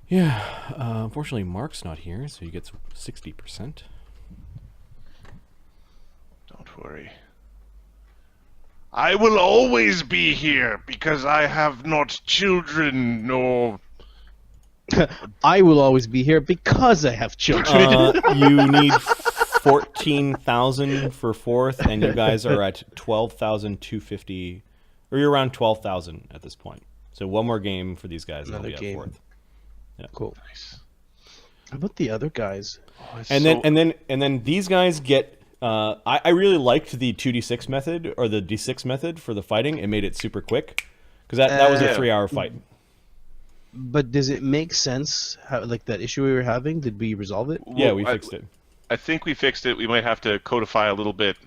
Yeah, unfortunately Mark's not here, so he gets 60%. Don't worry. I will always be here because I have not children nor... I will always be here because I have children. You need 14,000 for fourth, and you guys are at 12,250, or you're around 12,000 at this point. So one more game for these guys, and they'll be at fourth. Yeah. Cool. Nice. How about the other guys? And then these guys get. I really liked the 2d6 method or the d6 method for the fighting. It made it super quick because that was a 3-hour fight. But does it make sense? How, like that issue we were having? Did we resolve it? Yeah, we fixed it. I think we fixed it. We might have to codify a little bit,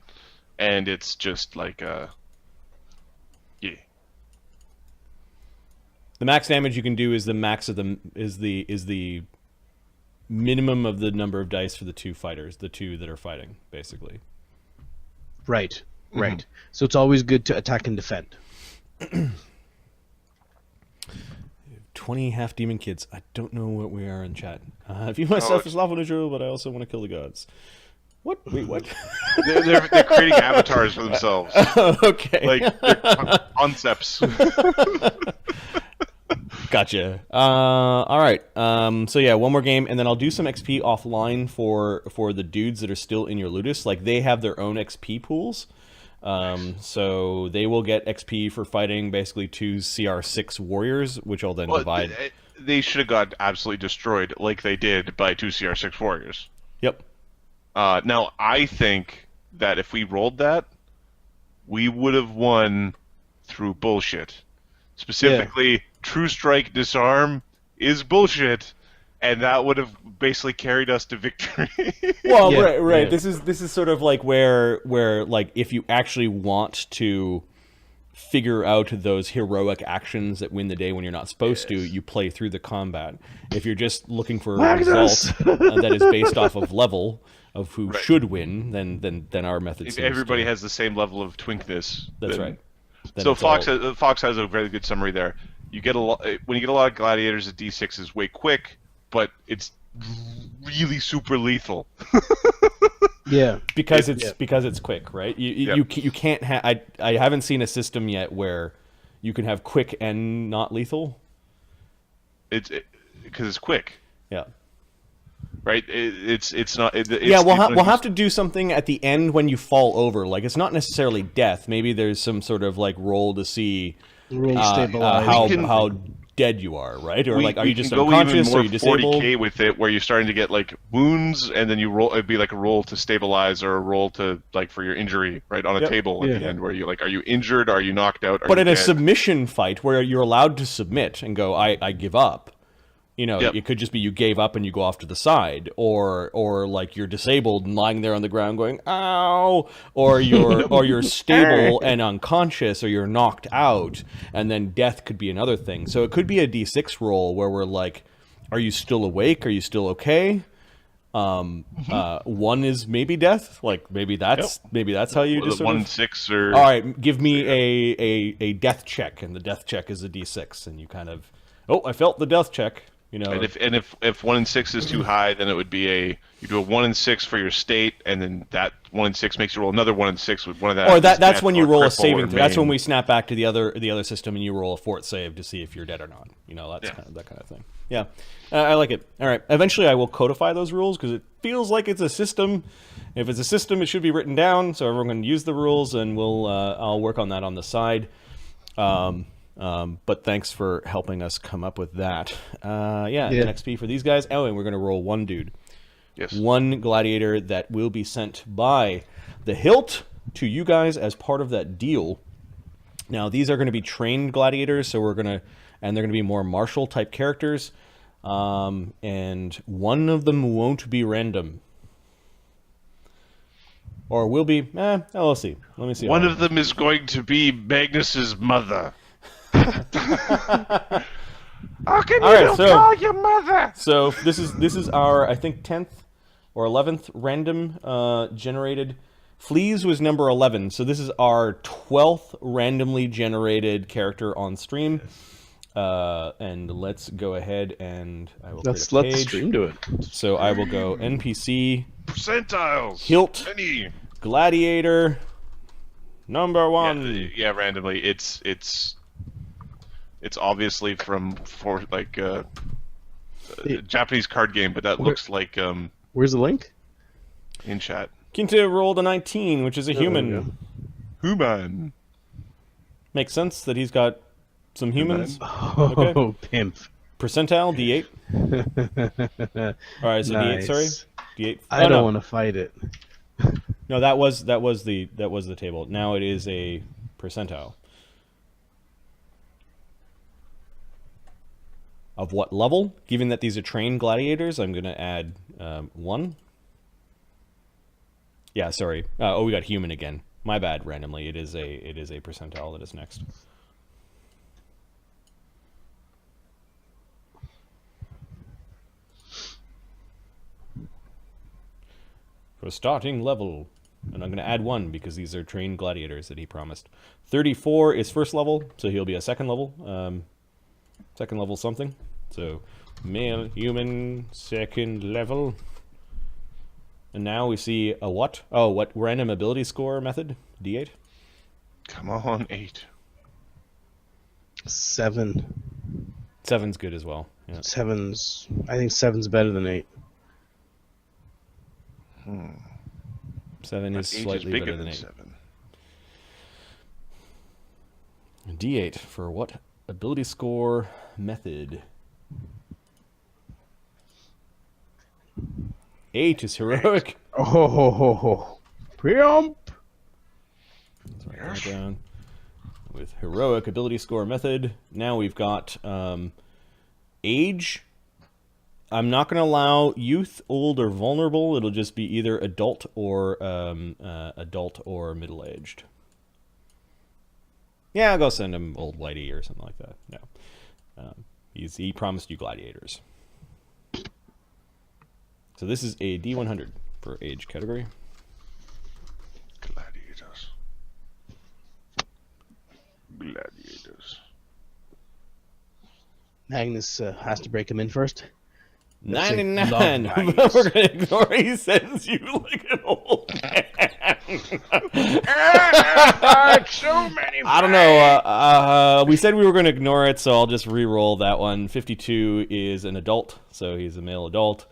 and it's just like yeah. The max damage you can do is the max of the minimum of the number of dice for the two fighters, the two that are fighting, basically. Right. Right. So it's always good to attack and defend. 20 half-demon kids. I don't know what we are in chat. I view myself as lawful neutral, but I also want to kill the gods. What? Wait, what? They're creating avatars for themselves. Okay. Like, they're concepts. Gotcha. All right. So yeah, one more game, and then I'll do some XP offline for the dudes that are still in your ludus. Like, they have their own XP pools. So they will get XP for fighting basically two CR6 warriors, which I'll then divide. They should have got absolutely destroyed like they did by two CR6 warriors. Yep. Now, I think that if we rolled that, we would have won through bullshit. Specifically, True Strike Disarm is bullshit, and that would have basically carried us to victory. Well, right. This is sort of like where like if you actually want to figure out those heroic actions that win the day when you're not supposed to, you play through the combat. If you're just looking for a result that is based off of level of who should win, then our method. If everybody has the same level of twinkness, that's right. So Fox has a very good summary there. You get when you get a lot of gladiators, the D6 is way quick, but it's really super lethal. Yeah, because it's quick, right? You can't have. I haven't seen a system yet where you can have quick and not lethal. Because it's quick. Yeah. Right. It's not. We'll have to do something at the end when you fall over. Like, it's not necessarily death. Maybe there's some sort of like roll to see how dead you are, right? Or are you just unconscious? Are you disabled? 40K with it, where you're starting to get like wounds, and then you roll. It'd be like a roll to stabilize or a roll to like for your injury, right, on a table at the end, where you like, are you injured? Are you knocked out? But in a submission fight where you're allowed to submit and go, I give up. You know, it could just be you gave up and you go off to the side, or like you're disabled and lying there on the ground going, ow, or you're stable and unconscious, or you're knocked out, and then death could be another thing. So it could be a D6 roll where we're like, are you still awake? Are you still okay? One is maybe death. Like maybe that's how you just 1 6 or. All right, give me a death check, and the death check is a D6, and you kind of, I felt the death check. You know, and if 1 in 6 is too high, then it would be you do a 1 in 6 for your state, and then that 1 in 6 makes you roll another 1 in 6 with one of that. Or that's when you roll a saving throw. That's when we snap back to the other system and you roll a fort save to see if you're dead or not. You know, that's kind of that kind of thing. Yeah, I like it. All right, eventually I will codify those rules because it feels like it's a system. If it's a system, it should be written down so everyone can use the rules, and I'll work on that on the side. But thanks for helping us come up with that. An XP for these guys. Oh, and we're going to roll one dude. Yes. One gladiator that will be sent by the hilt to you guys as part of that deal. Now, these are going to be trained gladiators, so they're going to be more martial type characters. And one of them won't be random. Or will be, we'll see. Let me see. One of them is going to be Magnus's mother. How can you call your mother? So this is our, I think, 10th or 11th random generated. Fleas was number 11, so this is our 12th randomly generated character on stream. And let's go ahead and I will Let's create a let the page. stream do it. So I will go NPC Percentiles. hilt Any. gladiator number 1. Yeah, randomly. It's obviously from a Japanese card game, but that looks like Where's the link? in chat. Quinta rolled a 19, which is a human. Human. Makes sense that he's got some humans. Oh, Okay. pimp. Percentile D8. All right, so Nice. D8. Sorry, D8. I don't want to fight it. No, that was the table. Now it is a percentile. Of what level? Given that these are trained gladiators, I'm going to add 1. Yeah, sorry. Oh, we got human again. My bad. Randomly, it is a percentile that is next. For starting level, and I'm going to add 1 because these are trained gladiators that he promised. 34 is first level, so he'll be a second level. Second level something. So male human second level. And now we see a what? Oh, what random ability score method? D8. Come on, 8. 7. 7's good as well. Yeah. 7's. I think 7's better than 8. 7 is But 8 slightly bigger better than than 8. 7. D8 for what ability score method? 8 is heroic. Oh, ho, ho, ho, ho. Preomp. Let's write that down. With heroic ability score method. Now we've got age. I'm not going to allow youth, old, or vulnerable. It'll just be either adult or middle-aged. Yeah, I'll go send him old whitey or something like that. No, he promised you gladiators. So this is a D100 for age category. Gladiators. Magnus has to break him in first. 99. Love We're Magnus. going to ignore he sends you like an old man. So many. I don't know. We said we were going to ignore it, so I'll just re-roll that one. 52 is an adult, so he's a male adult.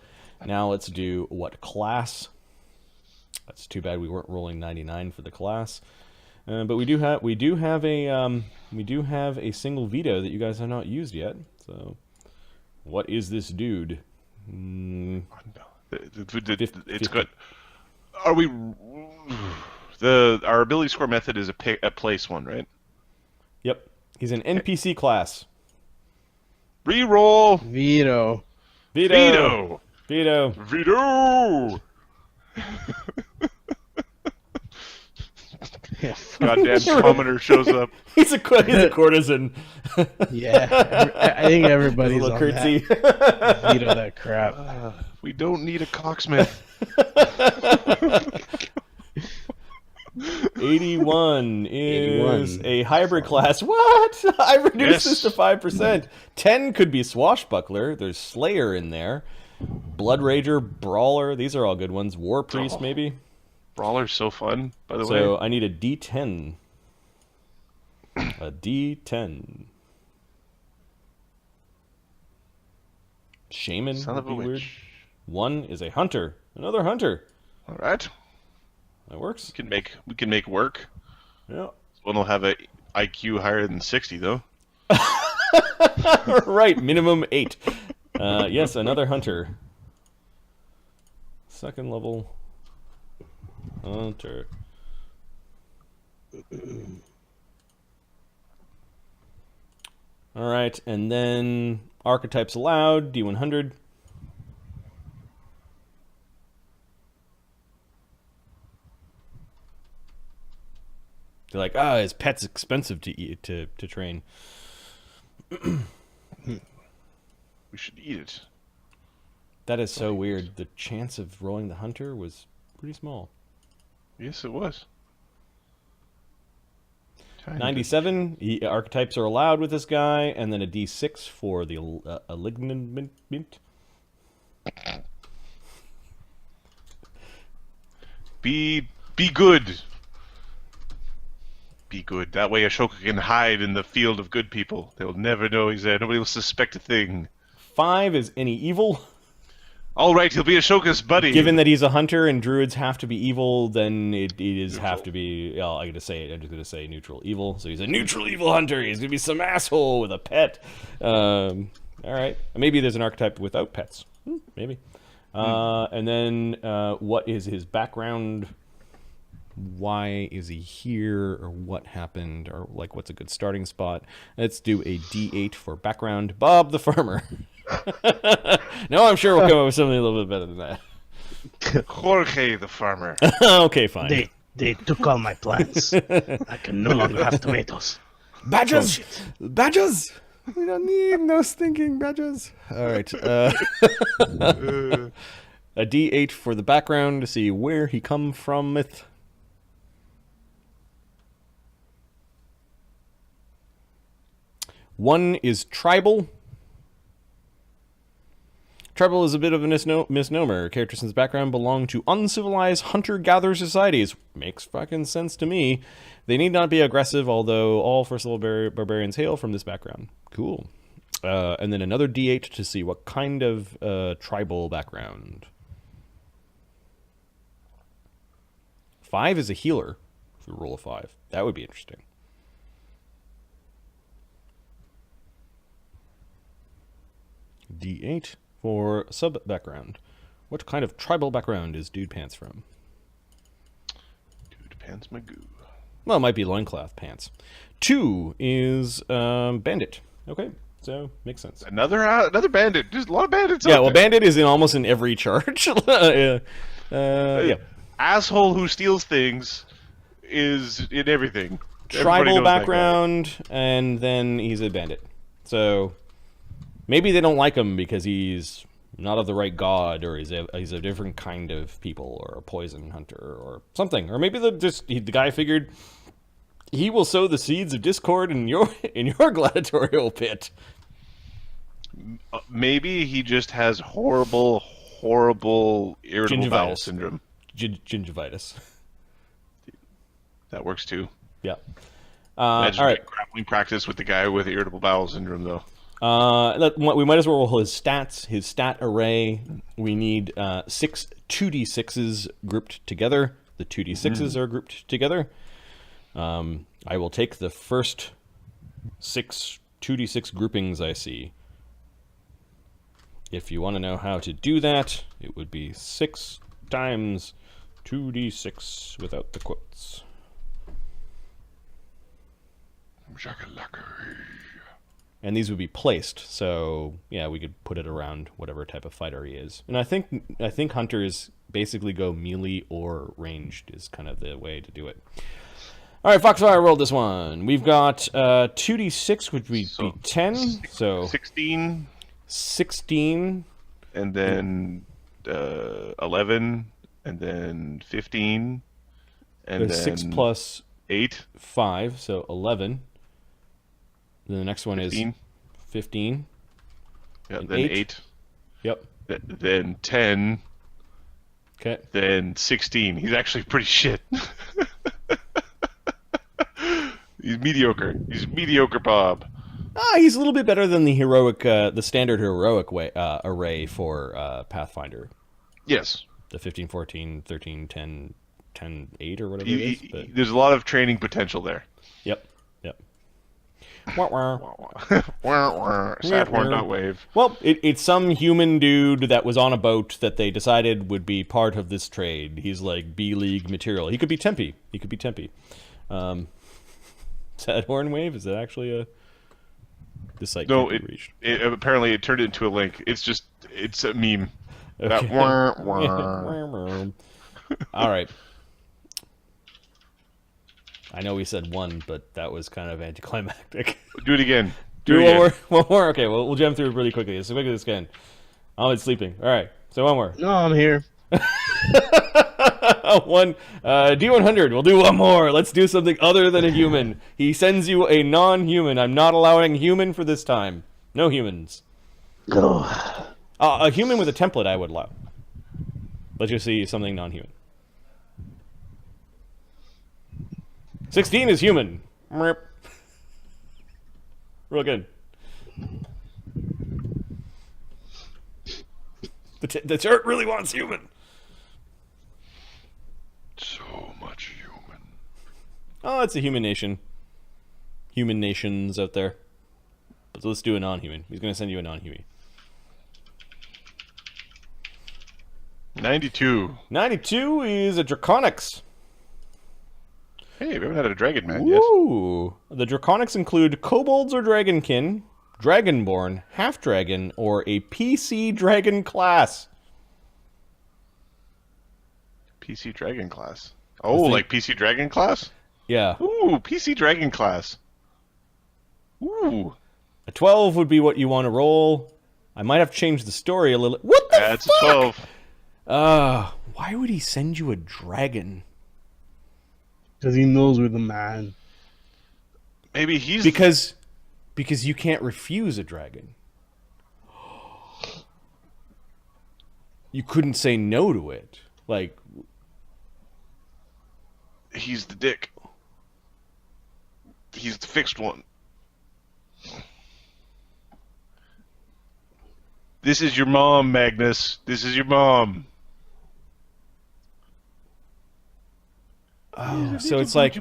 Now let's do what class. That's too bad we weren't rolling 99 for the class. But we do have a single veto that you guys have not used yet. So, what is this dude? It's good. Are we? Our ability score method is a place one, right? Yep, he's an NPC class. Reroll. Veto. Veto. Veto. Veto. Yeah, Goddamn commoner shows up. He's a courtesan. yeah. I think everybody's A little on curtsy. that. Veto that crap. We don't need a cocksmith. 81 is 81. a hybrid class. What? I reduced this Yes. to 5%. 10 could be swashbuckler. There's Slayer in there. Blood Rager, Brawler. These are all good ones. War Priest, maybe. Brawler's so fun, by the way. So I need a D10. A D10. Shaman Son would of a be weird. witch. 1 is a hunter. Another hunter. All right. That works. We can make work. Yeah. One will have a IQ higher than 60, though. Right, minimum 8. Yes, another hunter. Second level hunter. All right, and then archetypes allowed, D100. They're like, his pet's expensive to eat, to train. We should eat it. That is so weird. The chance of rolling the hunter was pretty small. Yes, it was. 97. Archetypes are allowed with this guy, and then a D6 for the alignment. Be good. Be good. That way Ashoka can hide in the field of good people. They'll never know he's there. Nobody will suspect a thing. 5 is any evil. All right, he'll be Ashoka's buddy. Given that he's a hunter and druids have to be evil, then it is have to be. Well, I'm just gonna say neutral evil. So he's a neutral evil hunter. He's gonna be some asshole with a pet. All right, maybe there's an archetype without pets. Maybe. And then what is his background? Why is he here, or what happened, or like what's a good starting spot? Let's do a D8 for background. Bob the farmer. No, I'm sure we'll come up with something a little bit better than that. Jorge the farmer. Okay, fine. They took all my plants. I can no longer have tomatoes. Badges! Bullshit. Badges! We don't need no stinking badges. All right. A D8 for the background to see where he come from. It. One is tribal. Tribal is a bit of a misnomer. Characters in his background belong to uncivilized hunter-gatherer societies. Makes fucking sense to me. They need not be aggressive, although all first-level barbarians hail from this background. Cool. And then another D8 to see what kind of tribal background. 5 is a healer. If we roll a 5. That would be interesting. D8 for sub-background. What kind of tribal background is Dude Pants from? Dude Pants Magoo. Well, it might be loincloth pants. 2 is bandit. Okay, so makes sense. Another bandit. There's a lot of bandits. Yeah, out well, there. bandit is in almost in every charge. Yeah. Asshole who steals things is in everything. Everybody Tribal knows that guy. background, and then he's a bandit. So maybe they don't like him because he's not of the right god, or he's a different kind of people, or a poison hunter, or something. Or maybe the guy figured he will sow the seeds of discord in your gladiatorial pit. Maybe he just has horrible irritable bowel syndrome. Gingivitis. That works too. Yeah. Imagine all right. grappling practice with the guy with irritable bowel syndrome, though. We might as well roll his stats, his stat array. We need 6 2d6s grouped together. The 2d6s are grouped together. I will take the first 6 2d6 groupings I see. If you want to know how to do that, it would be 6 times 2d6 without the quotes. And these would be placed, so yeah, we could put it around whatever type of fighter he is. And I think hunters basically go melee or ranged is kind of the way to do it. All right, Foxfire rolled this one. We've got 2d6, which would be 10, so 16, 16, and then 11, and then 15, and then 6 plus 8, 5, so 11. Then the next one 15. is 15. Yeah, and then 8. 8. Yep. Then 10. Okay. Then 16. He's actually pretty shit. He's mediocre. He's mediocre, Bob. He's a little bit better than the heroic, the standard heroic array for Pathfinder. Yes. The 15, 14, 13, 10, 10, 8 or whatever it is. But... There's a lot of training potential there. Yep. Wah, wah. Sad horn dot wave. Well, it's some human dude that was on a boat that they decided would be part of this trade. He's like B-League material. He could be Tempe. Sad horn wave? Is that actually the site? No, apparently it turned into a link. It's a meme. Okay. That wah. All right. I know we said 1, but that was kind of anticlimactic. Do it again. One more. Okay, we'll jump through it really quickly. As quickly as we can. Ahmed's sleeping. All right, so one more. No, I'm here. One D100. We'll do one more. Let's do something other than a human. He sends you a non-human. I'm not allowing human for this time. No humans. A human with a template I would allow. Let's just see something non-human. 16 is human. Real good. The chart really wants human. So much human. Oh, it's a human nation. Human nations out there. But let's do a non-human. He's going to send you a non-human. 92. 92 is a Draconics. Hey, we haven't had a dragon man yet. Ooh. The Draconics include kobolds or dragonkin, dragonborn, half-dragon, or a PC dragon class. PC dragon class. Oh, like PC dragon class? Yeah. Ooh, PC dragon class. Ooh. A 12 would be what you want to roll. I might have changed the story a little. What the fuck? It's a 12. Why would he send you a dragon? Because he knows we're the man. Maybe he's... Because you can't refuse a dragon. You couldn't say no to it. Like... He's the dick. He's the fixed one. This is your mom, Magnus. This is your mom. Oh, so it's like,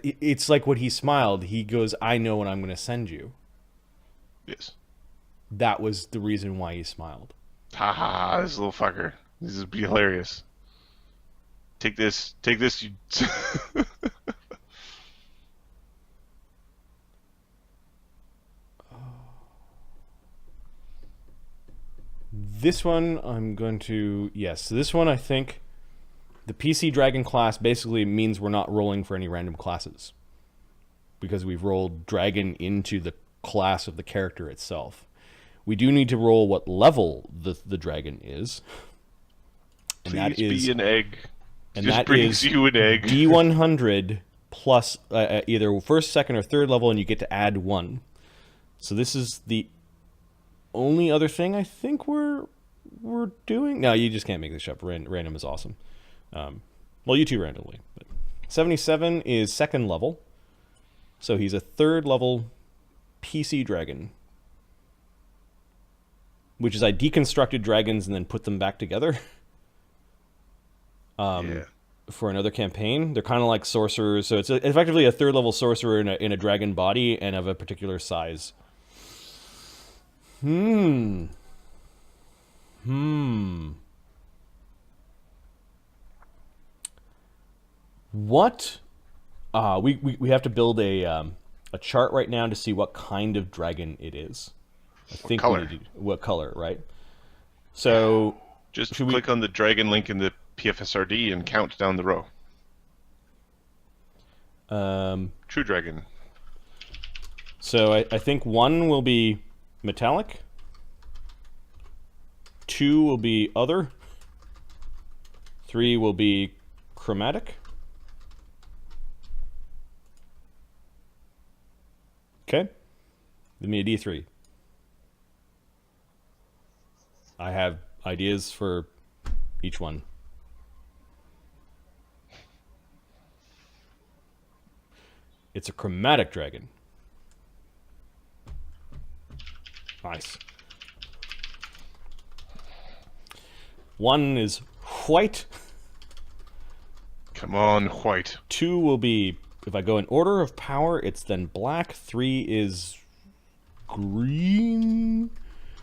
it's like when he smiled, he goes, I know what I'm going to send you. Yes. That was the reason why he smiled. Ha ha, this little fucker. This is be hilarious. Take this, you... This one, I'm going to... Yes, so this one, I think... The PC Dragon class basically means we're not rolling for any random classes. Because we've rolled Dragon into the class of the character itself. We do need to roll what level the dragon is. And Please that is... be an egg. And just that brings is you an egg. D100 plus either first, second, or third level, and you get to add 1. So this is the only other thing I think we're doing. No, you just can't make this up. Random is awesome. Well, you two randomly. But 77 is second level. So he's a third level PC dragon. Which is I deconstructed dragons and then put them back together. Yeah. For another campaign. They're kind of like sorcerers. So it's effectively a third level sorcerer in a dragon body and of a particular size. What? We have to build a chart right now to see what kind of dragon it is. What color? What color, right? So just click on the dragon link in the PFSRD and count down the row. True dragon. So I think 1 will be metallic. 2 will be other. 3 will be chromatic. Okay. Give me a D3. I have ideas for each one. It's a chromatic dragon. Nice. 1 is white. Come on, white. 2 will be, if I go in order of power, it's then black. 3 is green.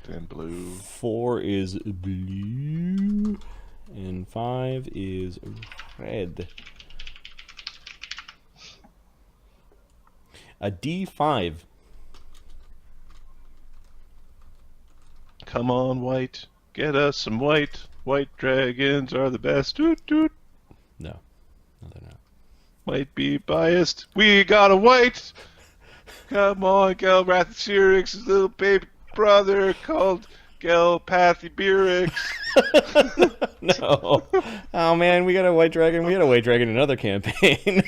Then blue. 4 is blue. And 5 is red. A D5. Come on, white. Get us some white. White dragons are the best. Doot, doot. No, they're not. Might be biased. We got a white. Come on, Gelrathirix's little baby brother called Gelpathibirix. No. Oh man, we got a white dragon. We had a white dragon in another campaign.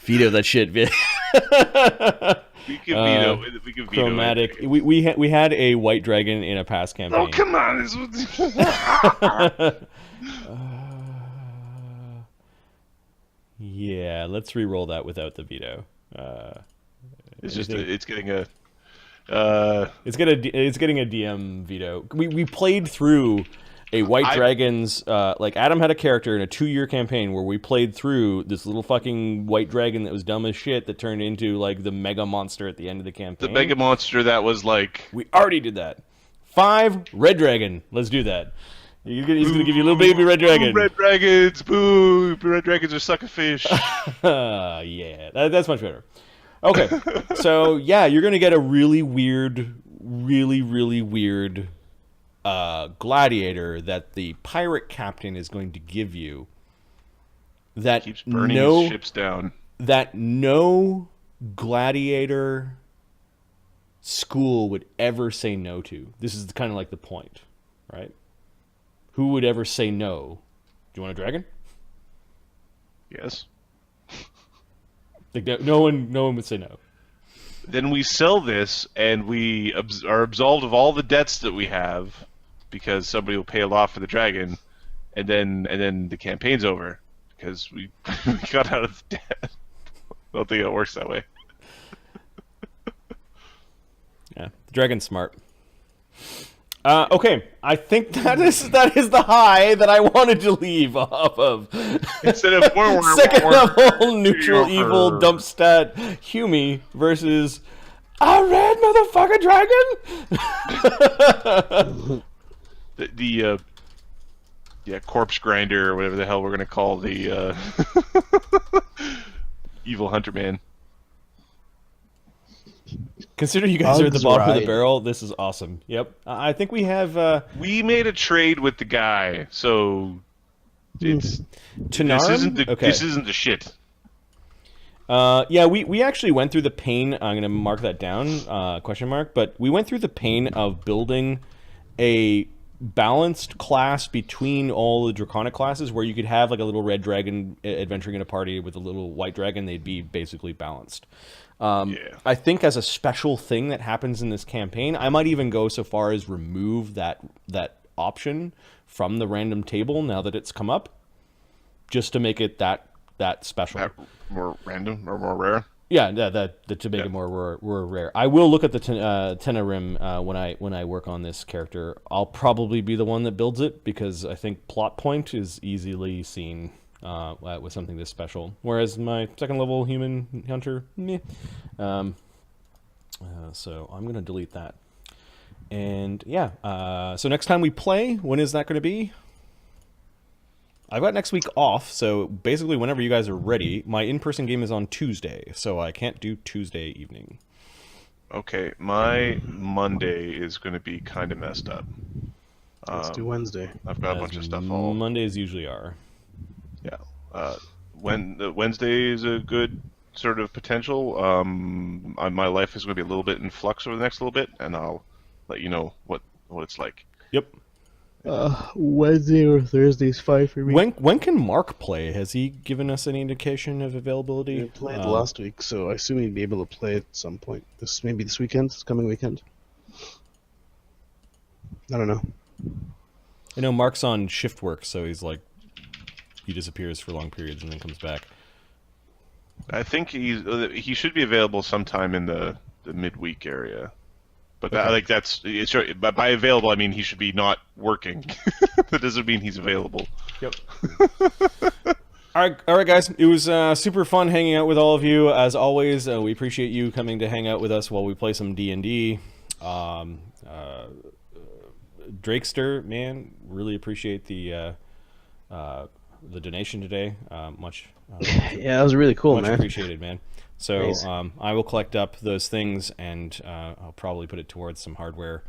Veto that shit, bitch. We can veto. We can veto. Chromatic. We had a white dragon in a past campaign. Oh come on! Yeah, let's re-roll that without the veto. It's getting a DM veto. We played through a white dragon's like Adam had a character in a 2-year campaign where we played through this little fucking white dragon that was dumb as shit that turned into like the mega monster at the end of the campaign. The mega monster that was like we already did that. 5 red dragon. Let's do that. He's gonna give you a little baby red dragon. Boo, red dragons, boo! Red dragons are sucker fish. Yeah, that's much better. Okay, so yeah, you're gonna get a really weird gladiator that the pirate captain is going to give you. That keeps burning his ships down. That no gladiator school would ever say no to. This is kind of like the point, right? Who would ever say no? Do you want a dragon? Yes. Like no one would say no. Then we sell this, and we are absolved of all the debts that we have, because somebody will pay a lot for the dragon, and then the campaign's over because we got out of the debt. I don't think it works that way. Yeah, the dragon's smart. Okay, I think that is the high that I wanted to leave off of. Instead of second level neutral evil dump stat Hume versus a red motherfucker dragon. the corpse grinder or whatever the hell we're gonna call the evil hunter man. Consider you guys are at the bottom of the barrel. This is awesome. Yep. I think we have... We made a trade with the guy, so... It's... This isn't the shit. Yeah, we actually went through the pain... I'm going to mark that down, question mark. But we went through the pain of building a balanced class between all the draconic classes where you could have like a little red dragon adventuring in a party with a little white dragon. They'd be basically balanced. I think as a special thing that happens in this campaign, I might even go so far as remove that option from the random table now that it's come up, just to make it that special. More random or more rare? Yeah, to make it more rare. I will look at the Tenerim when I work on this character. I'll probably be the one that builds it because I think plot point is easily seen. With something this special, whereas my second level human hunter, meh. So I'm gonna delete that. And yeah, so next time we play, when is that going to be? I've got next week off, so basically whenever you guys are ready. My in-person game is on Tuesday, so I can't do Tuesday evening. Okay, my Monday is going to be kind of messed up. Let's do Wednesday. I've got a bunch of stuff all. Mondays usually are. Yeah. Wednesday is a good sort of potential. My life is going to be a little bit in flux over the next little bit, and I'll let you know what it's like. Yep. Wednesday or Thursday is fine for me. When can Mark play? Has he given us any indication of availability? He played last week, so I assume he'd be able to play at some point. This weekend, this coming weekend. I don't know. I know Mark's on shift work, so he's like, he disappears for long periods and then comes back. I think he should be available sometime in the midweek area. But okay. But by available, I mean he should be not working. That doesn't mean he's available. Yep. All right, guys. It was super fun hanging out with all of you. As always, we appreciate you coming to hang out with us while we play some D&D. Drakester, man, really appreciate the donation today. Much. Yeah, that was really cool, much man. Appreciated, man. So I will collect up those things and I'll probably put it towards some hardware.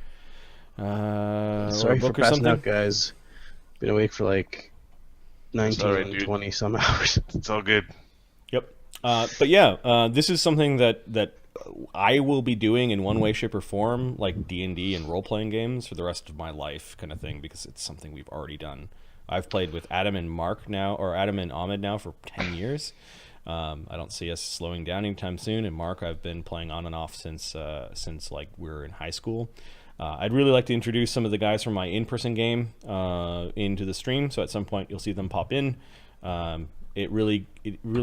Sorry for passing out, guys. Been awake for like 19, 20 some hours. It's all good. Yep. But yeah, this is something that I will be doing in one way, shape, or form like D&D and role-playing games for the rest of my life, kind of thing, because it's something we've already done. I've played with Adam and Ahmed now for 10 years. I don't see us slowing down anytime soon. And Mark, I've been playing on and off since like we were in high school. I'd really like to introduce some of the guys from my in-person game into the stream. So at some point you'll see them pop in. It really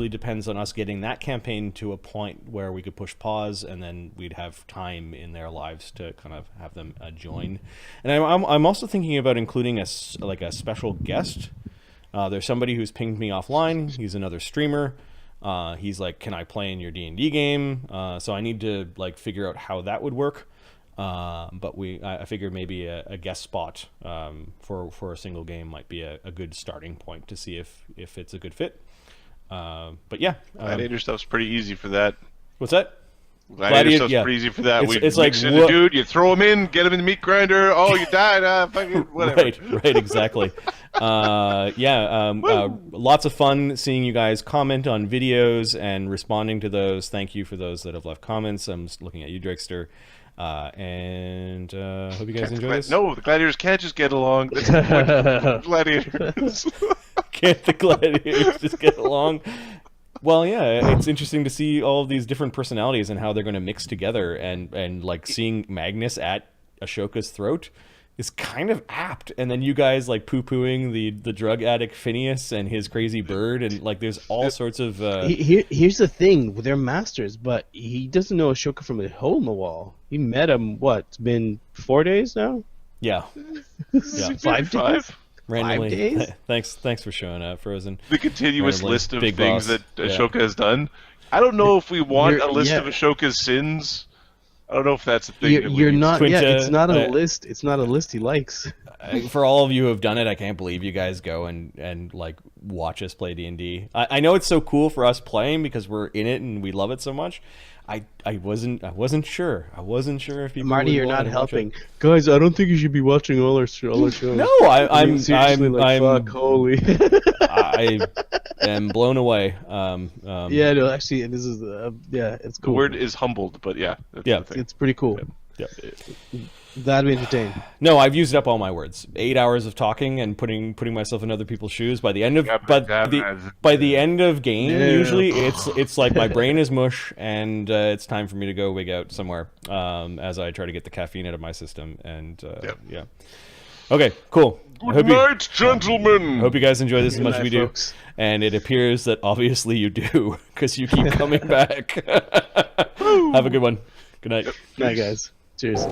depends on us getting that campaign to a point where we could push pause, and then we'd have time in their lives to kind of have them join. And I'm also thinking about including a special guest. There's somebody who's pinged me offline. He's another streamer. He's like, "Can I play in your D&D game?" So I need to like figure out how that would work. But I figured maybe a guest spot for a single game might be a good starting point to see if it's a good fit. But yeah, Gladiator stuff's pretty easy for that. What's that? Gladiator stuff's pretty easy for that. It's like in a dude, you throw him in, get him in the meat grinder. Oh, you died. Fucking whatever. Right, exactly. Lots of fun seeing you guys comment on videos and responding to those. Thank you for those that have left comments. I'm just looking at you, Dragster. And hope you guys enjoy this. No, the gladiators can't just get along. That's the point of gladiators. Can't the gladiators just get along? Well, yeah, it's interesting to see all of these different personalities and how they're going to mix together, and like seeing Magnus at Ashoka's throat is kind of apt, and then you guys like poo-pooing the drug addict Phineas and his crazy bird, and like there's all sorts of here's the thing, they're masters, but he doesn't know Ashoka from a hole in the wall. He met him, what, it's been 4 days now? Yeah. 5 days? Randomly. 5 days? Thanks for showing up, Frozen. The continuous list of Big things boss. that Ashoka has done. I don't know if we want a list of Ashoka's sins. I don't know if that's a thing. You're not. Quinta, it's not a list. It's not a list he likes. For all of you who have done it, I can't believe you guys go and like watch us play D&D. I know it's so cool for us playing because we're in it and we love it so much. I wasn't sure. I wasn't sure if people. Marty, you're not helping, guys. I don't think you should be watching all our shows. No, I'm fuck, holy. I am blown away. Yeah, no, actually, this is it's cool. The word is humbled, but yeah, it's pretty cool. Yeah. Glad we entertained. No, I've used up all my words. 8 hours of talking and putting myself in other people's shoes. By the end of by the end of game, usually it's like my brain is mush and it's time for me to go wig out somewhere as I try to get the caffeine out of my system. And yeah. Okay, cool. Good night, gentlemen. Hope you guys enjoy this as much as we do. Folks. And it appears that obviously you do because you keep coming back. Have a good one. Good night. Night, guys. Cheers.